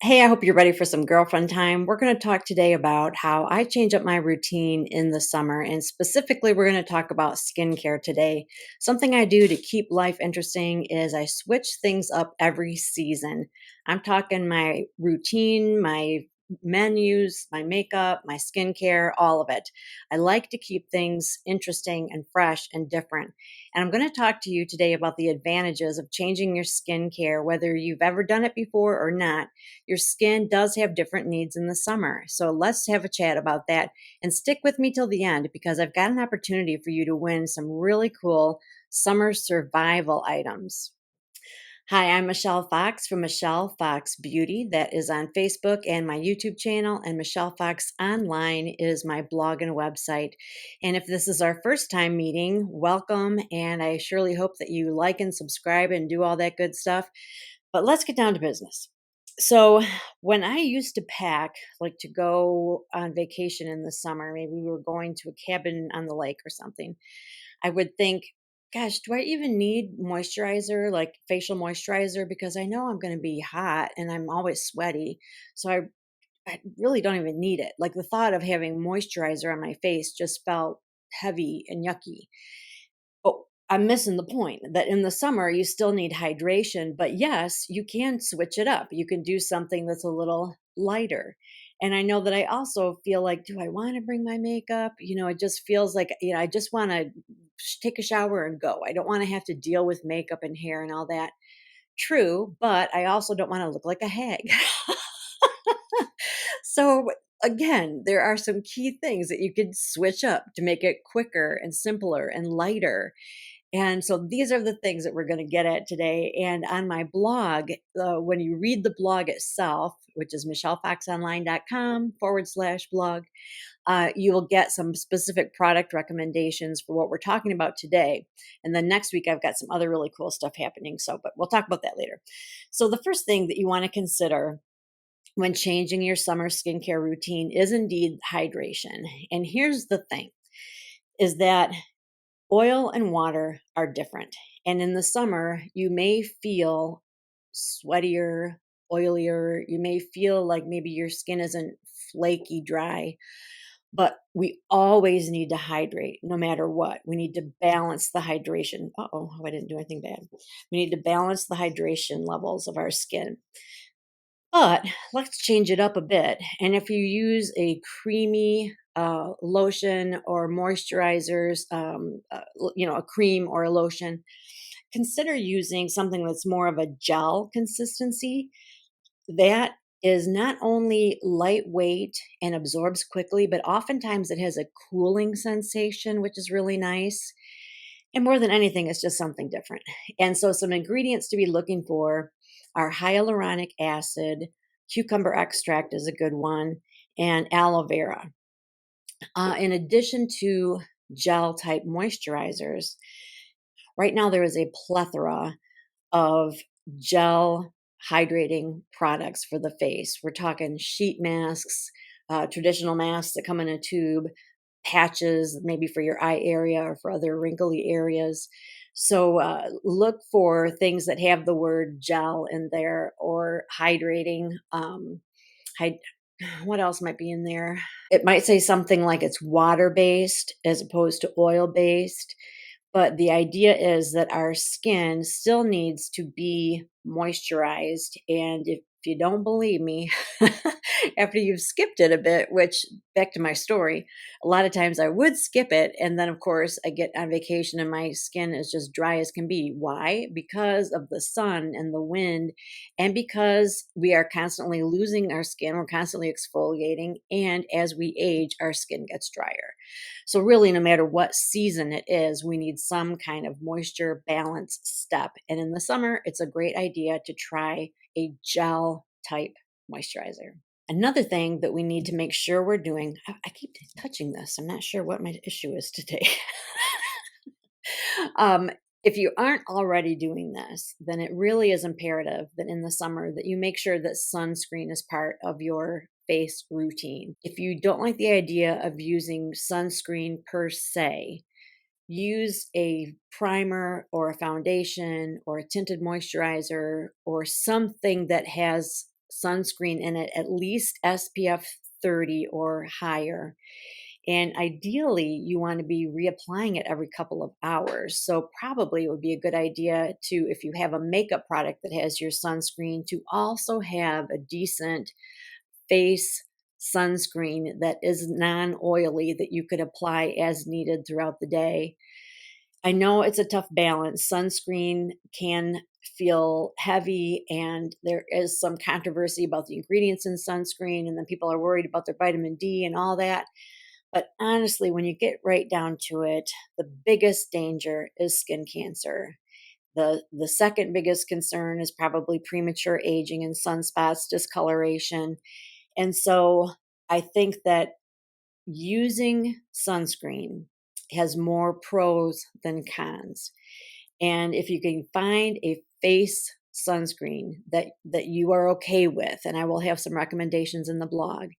Hey, I hope you're ready for some girlfriend time. We're going to talk today about how I change up my routine in the summer. And specifically, we're going to talk about skincare today. Something I do to keep life interesting is I switch things up every season. I'm talking my routine, my menus, my makeup, my skincare, all of it. I like to keep things interesting and fresh and different. And I'm going to talk to you today about the advantages of changing your skincare, whether you've ever done it before or not. Your skin does have different needs in the summer. So let's have a chat about that and stick with me till the end because I've got an opportunity for you to win some really cool summer survival items. Hi, I'm Michelle Fox from Michelle Fox Beauty. That is on Facebook and my YouTube channel. And Michelle Fox Online is my blog and website. And if this is our first time meeting, welcome. And I surely hope that you like and subscribe and do all that good stuff. But let's get down to business. So when I used to pack, like to go on vacation in the summer, maybe we were going to a cabin on the lake or something, I would think, gosh, do I even need moisturizer, like facial moisturizer? Because I know I'm going to be hot and I'm always sweaty. So I really don't even need it. Like the thought of having moisturizer on my face just felt heavy and yucky. Oh, I'm missing the point that in the summer you still need hydration, but yes, you can switch it up. You can do something that's a little lighter. And I know that I also feel like, do I want to bring my makeup? It just feels like, I just want to take a shower and go. I don't want to have to deal with makeup and hair and all that. True, but I also don't want to look like a hag. So, again, there are some key things that you could switch up to make it quicker and simpler and lighter. And so these are the things that we're going to get at today. And on my blog, when you read the blog itself, which is michellefoxonline.com/blog, you will get some specific product recommendations for what we're talking about today. And then next week, I've got some other really cool stuff happening. So, but we'll talk about that later. So, the first thing that you want to consider when changing your summer skincare routine is indeed hydration. And here's the thing is that oil and water are different. And in the summer, you may feel sweatier, oilier. You may feel like maybe your skin isn't flaky dry, but we always need to hydrate no matter what. We need to balance the hydration. Oh, I didn't do anything bad. We need to balance the hydration levels of our skin. But let's change it up a bit. And if you use a creamy lotion or moisturizers, a cream or a lotion, consider using something that's more of a gel consistency. That is not only lightweight and absorbs quickly, but oftentimes it has a cooling sensation, which is really nice. And more than anything, it's just something different. And so, some ingredients to be looking for are hyaluronic acid, cucumber extract is a good one, and aloe vera. In addition to gel type moisturizers, right now there is a plethora of gel hydrating products for the face. We're talking sheet masks, traditional masks that come in a tube, patches, maybe for your eye area or for other wrinkly areas. So look for things that have the word gel in there or hydrating. Hyd- what else might be in there? It might say something like it's water based as opposed to oil based. But the idea is that our skin still needs to be moisturized. And if you don't believe me, after you've skipped it a bit, which back to my story, a lot of times I would skip it. And then, of course, I get on vacation and my skin is just dry as can be. Why? Because of the sun and the wind, and because we are constantly losing our skin, we're constantly exfoliating. And as we age, our skin gets drier. So, really, no matter what season it is, we need some kind of moisture balance step. And in the summer, it's a great idea to try a gel type moisturizer. Another thing that we need to make sure we're doing, I keep touching this. I'm not sure what my issue is today. um, if you aren't already doing this, then it really is imperative that in the summer that you make sure that sunscreen is part of your face routine. If you don't like the idea of using sunscreen per se, use a primer or a foundation or a tinted moisturizer or something that has sunscreen in it, at least SPF 30 or higher. And ideally, you want to be reapplying it every couple of hours. So, probably it would be a good idea to, if you have a makeup product that has your sunscreen, to also have a decent face sunscreen that is non oily that you could apply as needed throughout the day. I know it's a tough balance. Sunscreen can feel heavy, and there is some controversy about the ingredients in sunscreen, and then people are worried about their vitamin D and all that. But honestly, when you get right down to it, the biggest danger is skin cancer. The second biggest concern is probably premature aging and sunspots, discoloration. And so I think that using sunscreen has more pros than cons. And if you can find a face sunscreen that you are okay with, and I will have some recommendations in the blog,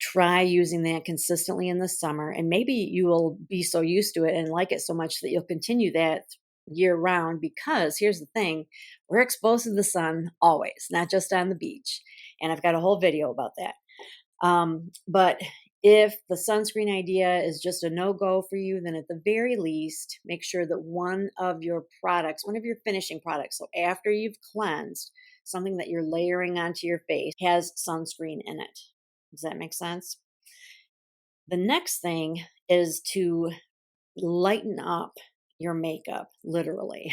try using that consistently in the summer, and maybe you will be so used to it and like it so much that you'll continue that year round. Because here's the thing, we're exposed to the sun always, not just on the beach, and I've got a whole video about that. But if the sunscreen idea is just a no-go for you, then at the very least, make sure that one of your products, one of your finishing products, so after you've cleansed, something that you're layering onto your face, has sunscreen in it. Does that make sense? The next thing is to lighten up your makeup, literally.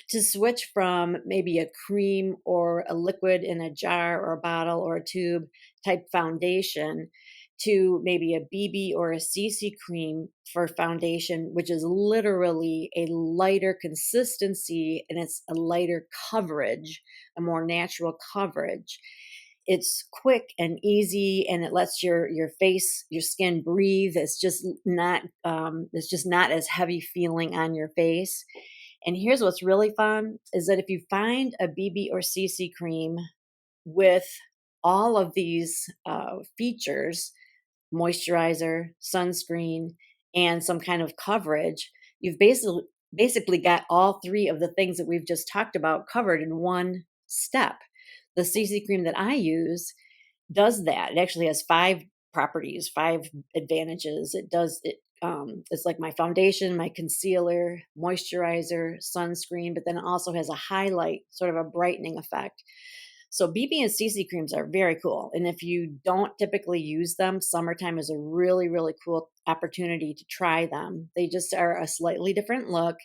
To switch from maybe a cream or a liquid in a jar or a bottle or a tube type foundation to maybe a BB or a CC cream for foundation, which is literally a lighter consistency and it's a lighter coverage, a more natural coverage. It's quick and easy, and it lets your face, your skin breathe. It's just not as heavy feeling on your face. And here's what's really fun is that if you find a BB or CC cream with all of these features, moisturizer, sunscreen, and some kind of coverage, you've basically got all three of the things that we've just talked about covered in one step. The CC cream that I use does that. It actually has five properties, five advantages. It's like my foundation, my concealer, moisturizer, sunscreen, but then it also has a highlight, sort of a brightening effect. So BB and CC creams are very cool. And if you don't typically use them, summertime is a really, really cool opportunity to try them. They just are a slightly different look,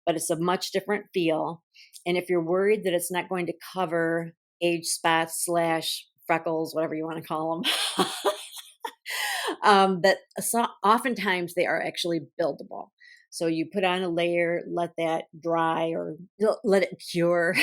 but it's a much different feel. And if you're worried that it's not going to cover age spots slash freckles, whatever you want to call them, that oftentimes they are actually buildable. So you put on a layer, let that dry or let it cure,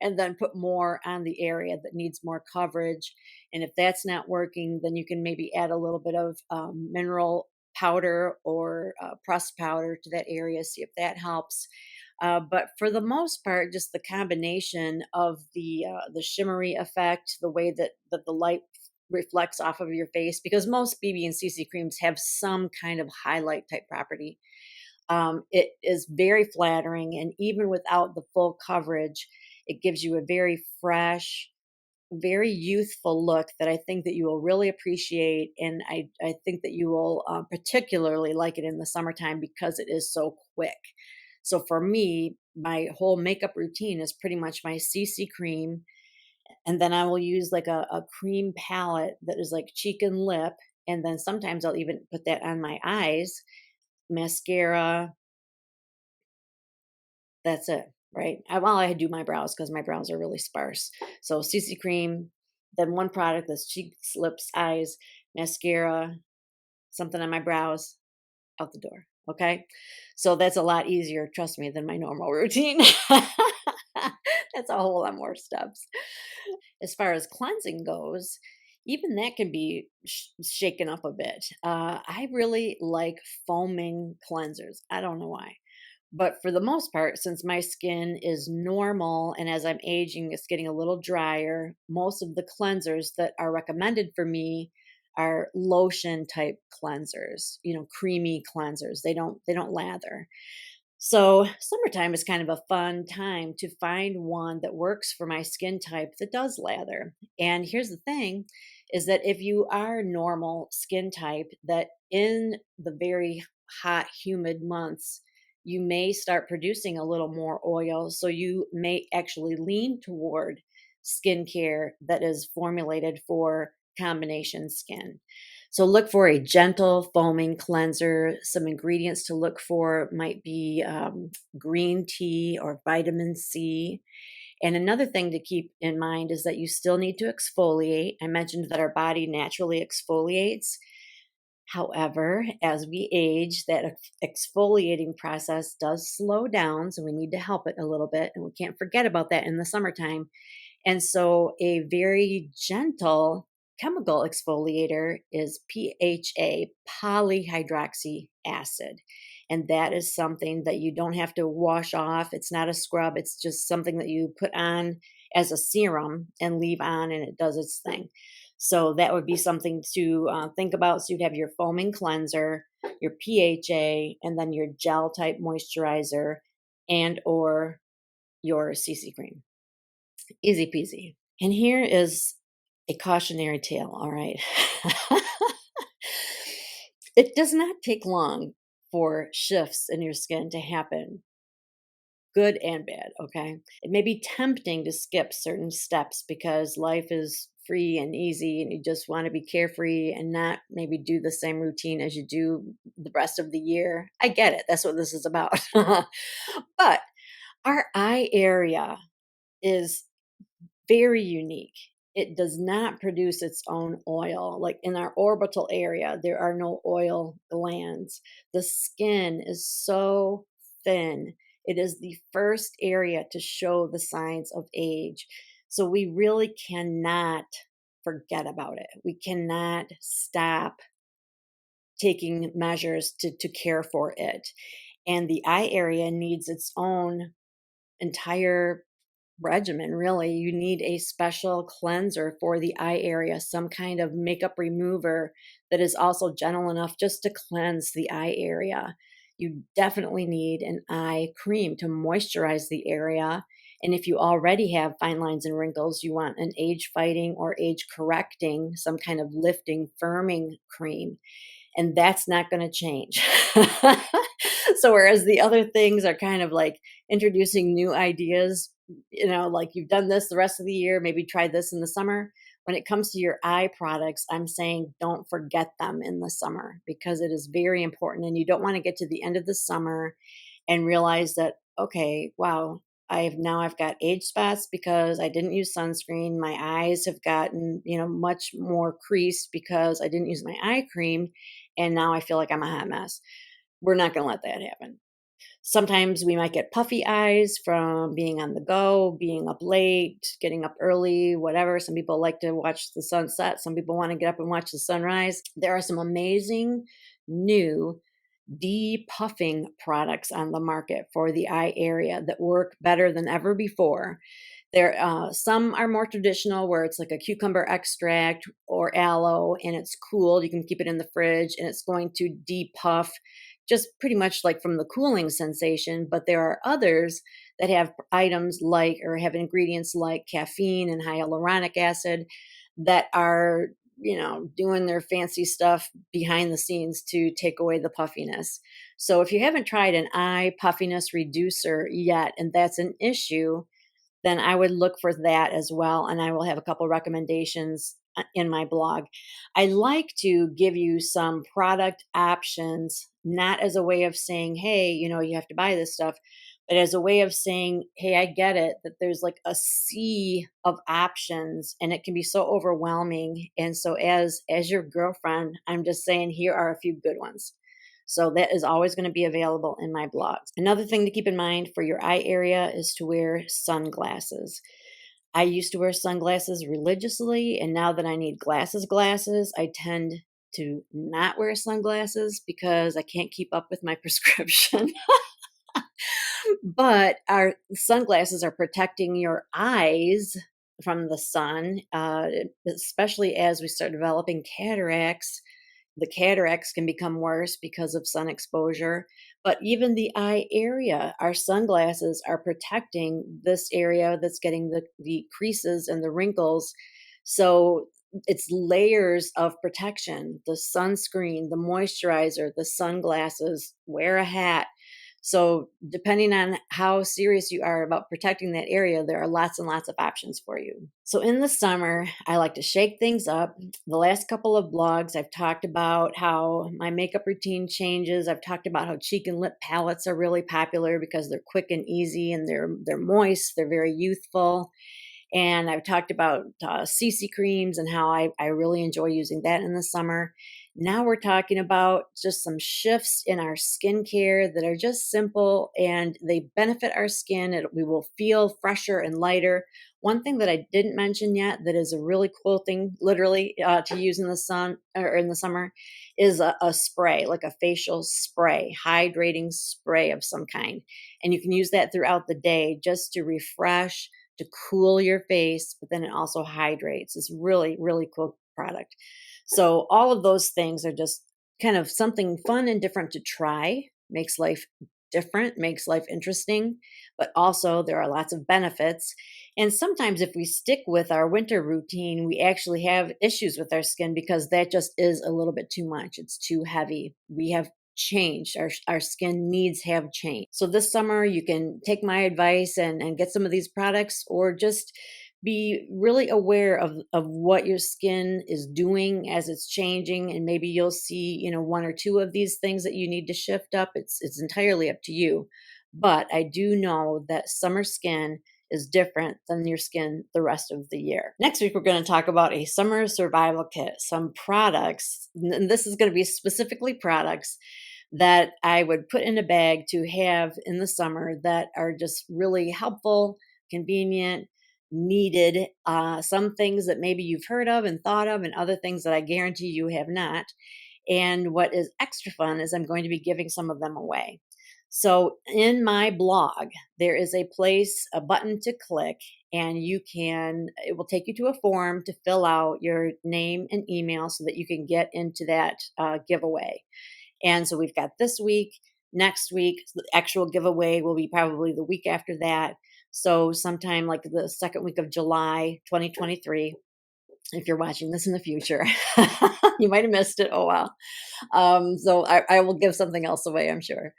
and then put more on the area that needs more coverage. And if that's not working, then you can maybe add a little bit of mineral powder or pressed powder to that area, see if that helps. But for the most part, just the combination of the shimmery effect, the way that the light reflects off of your face, because most BB and CC creams have some kind of highlight type property. It is very flattering, and even without the full coverage, it gives you a very fresh, very youthful look that I think that you will really appreciate. And I think that you will particularly like it in the summertime because it is so quick. So for me, my whole makeup routine is pretty much my CC cream. And then I will use like a cream palette that is like cheek and lip. And then sometimes I'll even put that on my eyes, mascara. That's it, right? Well, I do my brows because my brows are really sparse. So CC cream, then one product that's cheeks, lips, eyes, mascara, something on my brows, out the door. Okay. So that's a lot easier, trust me, than my normal routine. That's a whole lot more steps. As far as cleansing goes, even that can be shaken up a bit. I really like foaming cleansers. I don't know why. But for the most part, since my skin is normal and as I'm aging, it's getting a little drier, most of the cleansers that are recommended for me are lotion type cleansers, creamy cleansers. They don't lather. So, summertime is kind of a fun time to find one that works for my skin type that does lather. And here's the thing is that if you are normal skin type, that in the very hot, humid months, you may start producing a little more oil. So, you may actually lean toward skincare that is formulated for combination skin. So look for a gentle foaming cleanser. Some ingredients to look for might be green tea or vitamin C. And another thing to keep in mind is that you still need to exfoliate. I mentioned that our body naturally exfoliates. However, as we age, that exfoliating process does slow down. So we need to help it a little bit. And we can't forget about that in the summertime. And so a very gentle chemical exfoliator is PHA, polyhydroxy acid. And that is something that you don't have to wash off. It's not a scrub, it's just something that you put on as a serum and leave on, and it does its thing. So that would be something to think about. So you'd have your foaming cleanser, your PHA, and then your gel type moisturizer and or your CC cream. Easy peasy. And here is a cautionary tale, all right? It does not take long for shifts in your skin to happen, good and bad, okay? It may be tempting to skip certain steps because life is free and easy and you just want to be carefree and not maybe do the same routine as you do the rest of the year. I get it. That's what this is about. But our eye area is very unique. It does not produce its own oil. Like in our orbital area, there are no oil glands. The skin is so thin. It is the first area to show the signs of age. So we really cannot forget about it. We cannot stop taking measures to care for it. And the eye area needs its own entire regimen. Really, you need a special cleanser for the eye area, some kind of makeup remover that is also gentle enough just to cleanse the eye area. You definitely need an eye cream to moisturize the area. And if you already have fine lines and wrinkles, you want an age fighting or age correcting, some kind of lifting, firming cream, and that's not going to change. So whereas the other things are kind of like introducing new ideas, like you've done this the rest of the year, maybe try this in the summer. When it comes to your eye products, I'm saying don't forget them in the summer because it is very important. And you don't want to get to the end of the summer and realize that, okay, wow, I've got age spots because I didn't use sunscreen. My eyes have gotten, much more creased because I didn't use my eye cream. And now I feel like I'm a hot mess. We're not going to let that happen. Sometimes we might get puffy eyes from being on the go, being up late, getting up early, whatever. Some people like to watch the sunset. Some people want to get up and watch the sunrise. There are some amazing new depuffing products on the market for the eye area that work better than ever before. There, some are more traditional, where it's like a cucumber extract or aloe, and it's cooled. You can keep it in the fridge, and it's going to depuff, just pretty much like from the cooling sensation. But there are others that have items like, or have ingredients like caffeine and hyaluronic acid that are doing their fancy stuff behind the scenes to take away the puffiness. So if you haven't tried an eye puffiness reducer yet, and that's an issue, then I would look for that as well. And I will have a couple recommendations in my blog. I like to give you some product options, not as a way of saying, hey, you have to buy this stuff, but as a way of saying, hey, I get it, that there's like a sea of options and it can be so overwhelming. And so as your girlfriend, I'm just saying, here are a few good ones. So that is always going to be available in my blogs. Another thing to keep in mind for your eye area is to wear sunglasses. I used to wear sunglasses religiously, and now that I need glasses, I tend to not wear sunglasses because I can't keep up with my prescription. But our sunglasses are protecting your eyes from the sun, especially as we start developing cataracts. The cataracts can become worse because of sun exposure, but even the eye area, our sunglasses are protecting this area that's getting the creases and the wrinkles. So it's layers of protection: the sunscreen, the moisturizer, the sunglasses, wear a hat. So, depending on how serious you are about protecting that area, there are lots and lots of options for you. So, in the summer, I like to shake things up. The last couple of blogs, I've talked about how my makeup routine changes. I've talked about how cheek and lip palettes are really popular because they're quick and easy, and they're moist, they're very youthful. And I've talked about CC creams and how I really enjoy using that in the summer. Now we're talking about just some shifts in our skincare that are just simple and they benefit our skin. We will feel fresher and lighter. One thing that I didn't mention yet that is a really cool thing, literally, to use in the sun or in the summer is a spray, like a facial spray, hydrating spray of some kind. And you can use that throughout the day just to refresh, to cool your face, but then it also hydrates. It's really, really cool product. So all of those things are just kind of something fun and different to try. Makes life different, makes life interesting, but also there are lots of benefits. And sometimes if we stick with our winter routine, we actually have issues with our skin because that just is a little bit too much. It's too heavy. We have changed. Our skin needs have changed. So this summer you can take my advice and get some of these products, or just be really aware of what your skin is doing as it's changing, and maybe you'll see, one or two of these things that you need to shift up. It's entirely up to you. But I do know that summer skin is different than your skin the rest of the year. Next week, we're going to talk about a summer survival kit, some products, and this is going to be specifically products that I would put in a bag to have in the summer that are just really helpful, convenient, needed. Some things that maybe you've heard of and thought of, and other things that I guarantee you have not. And what is extra fun is I'm going to be giving some of them away. So in my blog, there is a place, a button to click, and it will take you to a form to fill out your name and email so that you can get into that giveaway. And so we've got this week, next week, the actual giveaway will be probably the week after that. So sometime like the second week of July 2023, if you're watching this in the future, you might have missed it. Oh, wow. So I will give something else away, I'm sure.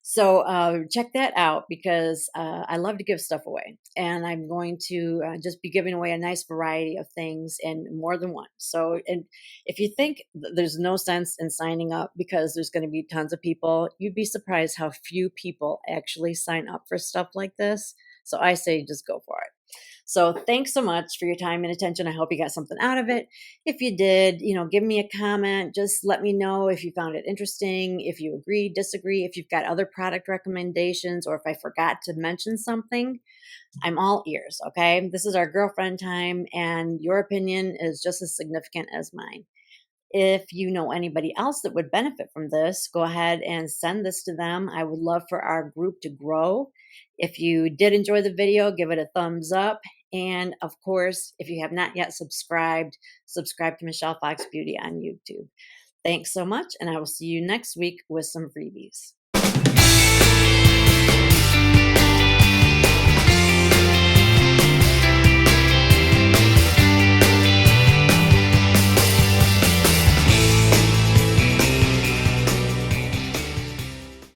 So check that out because I love to give stuff away. And I'm going to just be giving away a nice variety of things and more than one. So, and if you think there's no sense in signing up because there's going to be tons of people, you'd be surprised how few people actually sign up for stuff like this. So I say just go for it. So thanks so much for your time and attention. I hope you got something out of it. If you did, give me a comment. Just let me know if you found it interesting, if you agree, disagree, if you've got other product recommendations, or if I forgot to mention something. I'm all ears, okay? This is our girlfriend time, and your opinion is just as significant as mine. If you know anybody else that would benefit from this, go ahead and send this to them. I would love for our group to grow. If you did enjoy the video, give it a thumbs up. And of course, if you have not yet subscribed, subscribe to Michelle Fox Beauty on YouTube. Thanks so much, and I will see you next week with some freebies.